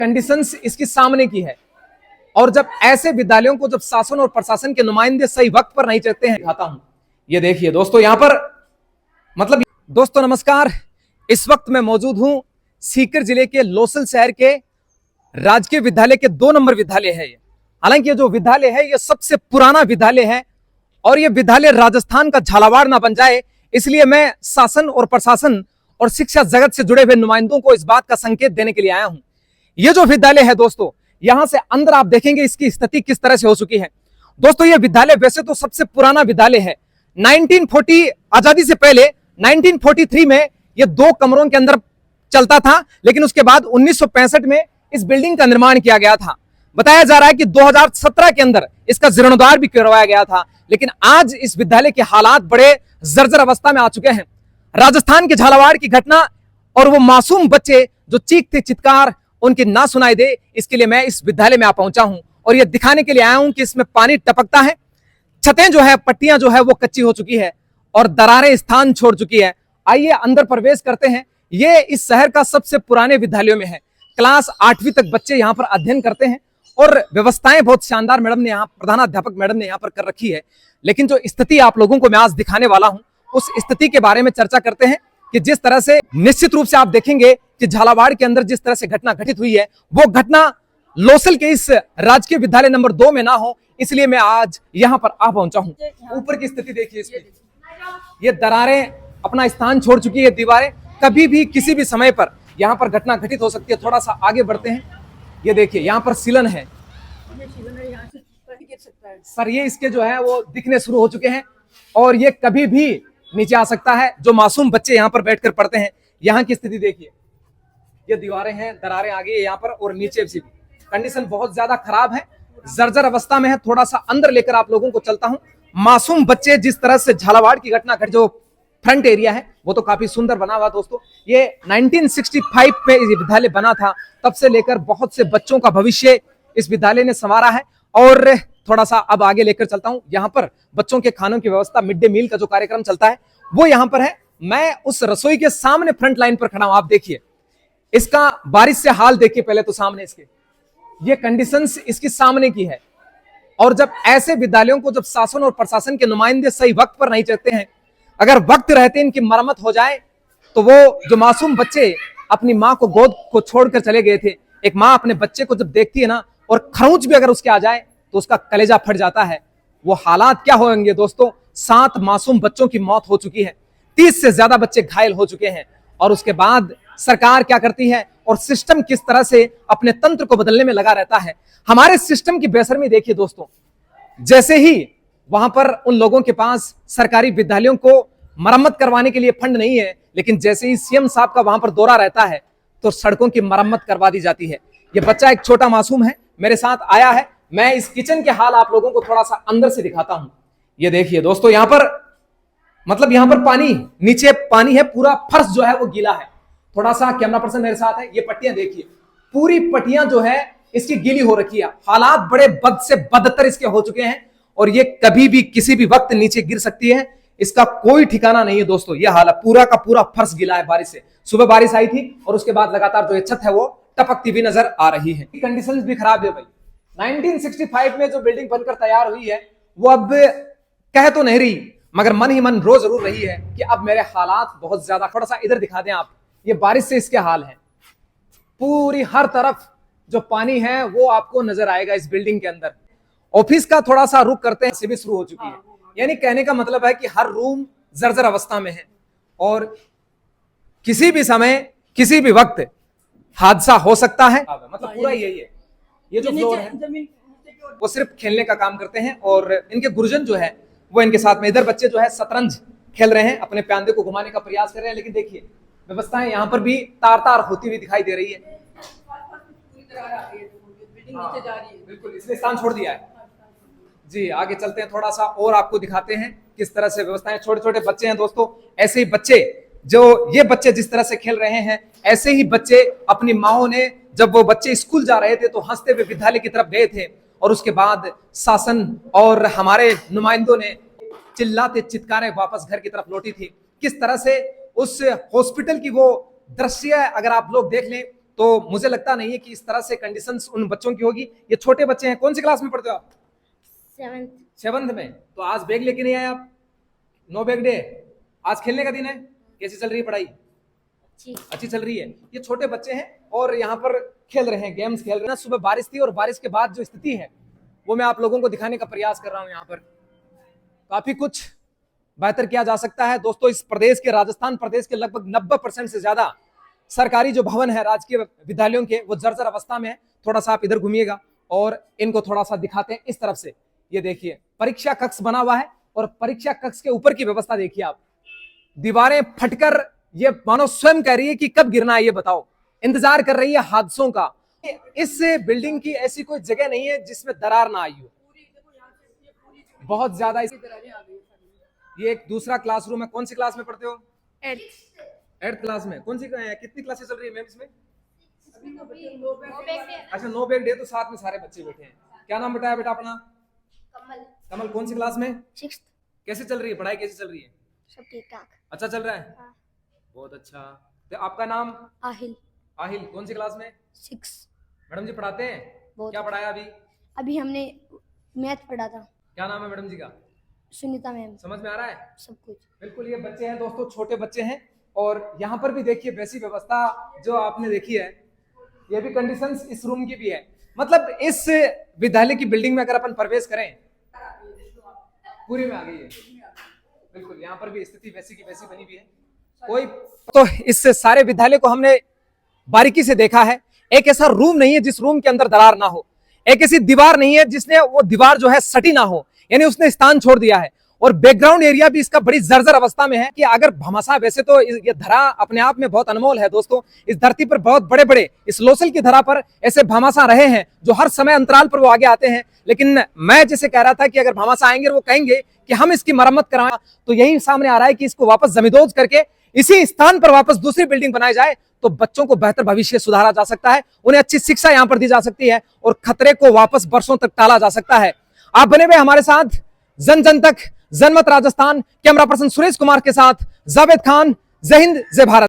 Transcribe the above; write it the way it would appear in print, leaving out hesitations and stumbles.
Conditions इसकी सामने की है। और जब ऐसे विद्यालयों को जब शासन और प्रशासन के नुमाइंदे सही वक्त पर नहीं चलते हैं, दिखाता हूं। ये देखिए दोस्तों, यहां पर मतलब दोस्तों नमस्कार, इस वक्त मैं मौजूद हूं सीकर जिले के लोसल शहर के राजकीय विद्यालय के 2 नंबर विद्यालय है। हालांकि ये जो विद्यालय है ये सबसे पुराना विद्यालय है और ये विद्यालय राजस्थान का झालावाड़ ना बन जाए, इसलिए मैं शासन और प्रशासन और शिक्षा जगत से जुड़े हुए नुमाइंदों को इस बात का संकेत देने के लिए आया हूं। ये जो विद्यालय है दोस्तों, यहां से अंदर आप देखेंगे इसकी स्थिति किस तरह से हो चुकी है। दोस्तों ये विद्यालय वैसे तो सबसे पुराना विद्यालय है। 1940 आजादी से पहले 1943 में ये 2 कमरों के अंदर चलता था, लेकिन उसके बाद 1965 में इस बिल्डिंग का निर्माण किया गया था। बताया जा रहा है कि 2017 के अंदर इसका जीर्णोद्धार भी करवाया गया था, लेकिन आज इस विद्यालय के हालात बड़े जर्जर अवस्था में आ चुके हैं। राजस्थान के झालावाड़ की घटना और वो मासूम बच्चे जो चीखते चित्कार उनकी ना सुनाई दे, इसके लिए मैं इस विद्यालय में आ पहुंचा हूं और ये दिखाने के लिए आया हूं कि इसमें पानी टपकता है, छतें जो है, पट्टियां जो है वो कच्ची हो चुकी है और दरारें स्थान छोड़ चुकी है। आइए अंदर प्रवेश करते हैं। ये इस शहर का सबसे पुराने विद्यालयों में है। क्लास 8वीं तक बच्चे यहाँ पर अध्ययन करते हैं और व्यवस्थाएं बहुत शानदार मैडम ने यहाँ, प्रधानाध्यापक मैडम ने यहाँ पर कर रखी है। लेकिन जो स्थिति आप लोगों को मैं आज दिखाने वाला हूं, उस स्थिति के बारे में चर्चा करते हैं कि जिस तरह से निश्चित रूप से आप देखेंगे कि झालावाड़ के अंदर जिस तरह से घटना घटित हुई है, वो घटना लोसल के इस राजकीय विद्यालय नंबर 2 में ना हो, इसलिए मैं आज यहाँ पर आ पहुंचा हूं। ऊपर की स्थिति देखिए इसकी, ये दरारें अपना स्थान छोड़ चुकी है। दीवारें कभी भी किसी भी समय पर यहाँ पर घटना घटित हो सकती है। थोड़ा सा आगे बढ़ते हैं। ये देखिए यहाँ पर सीलन है सर, ये इसके जो है वो दिखने शुरू हो चुके हैं और ये कभी भी नीचे आ सकता है। जो मासूम बच्चे यहाँ पर बैठकर पढ़ते हैं, यहाँ की स्थिति देखिए, ये दीवारें हैं, दरारें आ गई है यहाँ पर और नीचे भी कंडीशन बहुत ज्यादा खराब है, जर्जर अवस्था में है। थोड़ा सा अंदर लेकर आप लोगों को चलता हूं। मासूम बच्चे जिस तरह से झालावाड़ की घटना घट, जो फ्रंट एरिया है वो तो काफी सुंदर बना हुआ दोस्तों। ये 1965 में ये विद्यालय बना था, तब से लेकर बहुत से बच्चों का भविष्य इस विद्यालय ने संवारा है। और थोड़ा सा अब आगे लेकर चलता हूं। यहाँ पर बच्चों के खानों की व्यवस्था, मिड डे मील का जो कार्यक्रम चलता है वो यहाँ पर है। मैं उस रसोई के सामने फ्रंट लाइन पर खड़ा हूं। आप देखिए इसका बारिश से हाल देखिए पहले तो सामने इसके, ये कंडीशंस इसकी सामने की है। और जब ऐसे विद्यालयों को जब शासन और प्रशासन के नुमाइंदे सही वक्त पर नहीं चलते हैं, अगर वक्त रहते इनकी मरम्मत हो जाए, तो वो जो मासूम बच्चे अपनी माँ को गोद को छोड़कर चले गए थे, एक माँ अपने बच्चे को जब देखती है ना, और खरोंच भी अगर उसके आ जाए तो उसका कलेजा फट जाता है। वो हालात क्या होंगे दोस्तों। 7 मासूम बच्चों की मौत हो चुकी है, 30 से ज्यादा बच्चे घायल हो चुके हैं। और उसके बाद सरकार क्या करती है और सिस्टम किस तरह से अपने तंत्र को बदलने में लगा रहता है। हमारे सिस्टम की बेशर्मी देखिए दोस्तों। जैसे ही वहां पर उन लोगों के पास सरकारी विद्यालयों को मरम्मत करवाने के लिए फंड नहीं है, लेकिन जैसे ही सीएम साहब का वहां पर दौरा रहता है तो सड़कों की मरम्मत करवा दी जाती है। ये बच्चा एक छोटा मासूम है, मेरे साथ आया है। मैं इस किचन के हाल आप लोगों को थोड़ा सा अंदर से दिखाता हूं। ये देखिए दोस्तों, यहां पर मतलब यहां पर पानी, नीचे पानी है, पूरा फर्श जो है वो गीला है। थोड़ा सा कैमरा पर्सन मेरे साथ है। ये पट्टियां देखिए, पूरी पट्टियां जो है इसकी गीली हो रखी है। हालात बड़े बद से बदतर इसके हो चुके हैं और ये कभी भी किसी भी वक्त नीचे गिर सकती है, इसका कोई ठिकाना नहीं है दोस्तों। ये हाल पूरा का पूरा फर्श गीला है बारिश से। सुबह बारिश आई थी और उसके बाद लगातार जो छत है वो टपकती भी नजर आ रही है। कंडीशंस भी खराब है भाई। 1965 में जो बिल्डिंग बनकर तैयार हुई है वो अब कह तो नहीं रही, मगर मन ही मन रो जरूर रही है कि अब मेरे हालात बहुत ज्यादा। थोड़ा सा इधर दिखा दें आप, ये बारिश से इसके हाल हैं। पूरी हर तरफ जो पानी है वो आपको नजर आएगा इस बिल्डिंग के अंदर। ऑफिस का थोड़ा सा रुक करते हैं, से भी शुरू हो चुकी है। यानी कहने का मतलब है कि हर रूम जर्जर अवस्था में है और किसी भी समय किसी भी वक्त हादसा हो सकता है। मतलब पूरा यही है। ये जो फ्लोर है वो सिर्फ खेलने का काम करते हैं और इनके गुरुजन जो है वो इनके साथ में। इधर बच्चे जो है शतरंज खेल रहे हैं, अपने प्यादे को घुमाने का प्रयास कर रहे हैं, लेकिन देखिए व्यवस्थाएं यहाँ पर भी तार तार होती हुई दिखाई दे रही है। बिल्कुल, इसने स्थान छोड़ दिया है जी। आगे चलते हैं, थोड़ा सा और आपको दिखाते हैं किस तरह से व्यवस्थाएं। छोटे छोटे बच्चे हैं दोस्तों, ऐसे ही बच्चे जो ये बच्चे जिस तरह से खेल रहे हैं, ऐसे ही बच्चे अपनी माओ ने, जब वो बच्चे स्कूल जा रहे थे तो हंसते हुए विद्यालय की तरफ गए थे और उसके बाद शासन और हमारे नुमाइंदों ने चिल्लाते चित्कारे वापस घर की तरफ लौटी थी। किस तरह से उस हॉस्पिटल की वो दृश्य अगर आप लोग देख लें तो मुझे लगता नहीं है कि इस तरह से कंडीशंस उन बच्चों की होगी। ये छोटे बच्चे हैं, कौन सी क्लास में पढ़ते हो आप? 7th में। तो आज बैग लेके नहीं आए आप? No bag day. आज खेलने का दिन है, कैसी चल रही है पढ़ाई? अच्छी चल रही है। ये छोटे बच्चे हैं और यहाँ पर खेल रहे हैं, गेम्स खेल रहे हैं। सुबह बारिश थी और बारिश के बाद जो स्थिति है वो मैं आप लोगों को दिखाने का प्रयास कर रहा हूँ। यहाँ पर काफी कुछ बेहतर किया जा सकता है दोस्तों। इस प्रदेश के, राजस्थान प्रदेश के लगभग 90% से ज्यादा सरकारी जो भवन है राजकीय विद्यालयों के, वो जर्जर अवस्था में है। थोड़ा सा आप इधर घूमिएगा और इनको थोड़ा सा दिखाते हैं इस तरफ से। ये देखिए परीक्षा कक्ष बना हुआ है और परीक्षा कक्ष के ऊपर की व्यवस्था देखिए आप। दीवारें फटकर ये मानो स्वयं कह रही है कि कब गिरना है ये बताओ, इंतजार कर रही है हादसों का। इस बिल्डिंग की ऐसी कोई जगह नहीं है जिसमें दरार ना आई हो, बहुत ज्यादा। ये एक दूसरा क्लासरूम है। कौन सी क्लास में पढ़ते हो? 8th क्लास में। कौन सी कितनी क्लासेस चल रही है मैम इसमें? अच्छा, नो बैग डे, तो साथ में सारे बच्चे बैठे हैं। क्या नाम बताया बेटा अपना? कमल। कौन सी क्लास में? 6th। कैसे चल रही है पढ़ाई, कैसी चल रही है? सब ठीक ठाक। अच्छा चल रहा है? हाँ। बहुत अच्छा। तो आपका नाम? आहिल। आहिल। कौन सी क्लास में? 6। मैडम जी पढ़ाते हैं? क्या पढ़ाया अभी? अभी हमने मैथ पढ़ा था। क्या नाम है मैडम जी का? सुनीता मैम। समझ में आ रहा है सब कुछ? बिल्कुल। ये बच्चे हैं दोस्तों, छोटे बच्चे हैं। और यहाँ पर भी देखिए वैसी व्यवस्था जो आपने देखी है, ये भी कंडीशंस इस रूम की भी है। मतलब इस विद्यालय की बिल्डिंग में अगर अपन प्रवेश करें, पूरी में आ गई है बिल्कुल। यहाँ पर भी स्थिति वैसी की वैसी बनी हुई है। कोई तो इस सारे विद्यालय को हमने बारीकी से देखा है। एक ऐसा रूम नहीं है जिस रूम के अंदर दरार ना हो, एक ऐसी दीवार नहीं है जिसने वो दीवार जो है सटी ना हो, यानी उसने स्थान छोड़ दिया है। और बैकग्राउंड एरिया भी इसका बड़ी जर्जर अवस्था में है कि अगर भामाशाह, वैसे तो ये धरा अपने आप में बहुत अनमोल है दोस्तों। इस धरती पर बहुत बड़े बड़े, इस लोसल की धरा पर ऐसे भामाशाह रहे हैं जो हर समय अंतराल पर वो आगे आते हैं। लेकिन मैं जैसे कह रहा था कि अगर भामाशाह आएंगे वो कहेंगे कि हम इसकी मरम्मत कराएं, तो यही सामने आ रहा है कि इसको वापस जमींदोज करके इसी स्थान पर वापस दूसरी बिल्डिंग बनाई जाए तो बच्चों को बेहतर भविष्य सुधारा जा सकता है, उन्हें अच्छी शिक्षा यहां पर दी जा सकती है और खतरे को वापस वर्षों तक टाला जा सकता है। आप बने हुए हमारे साथ जन जन तक, जनमत राजस्थान, कैमरा पर्सन सुरेश कुमार के साथ जावेद खान। जय हिंद, जय भारत।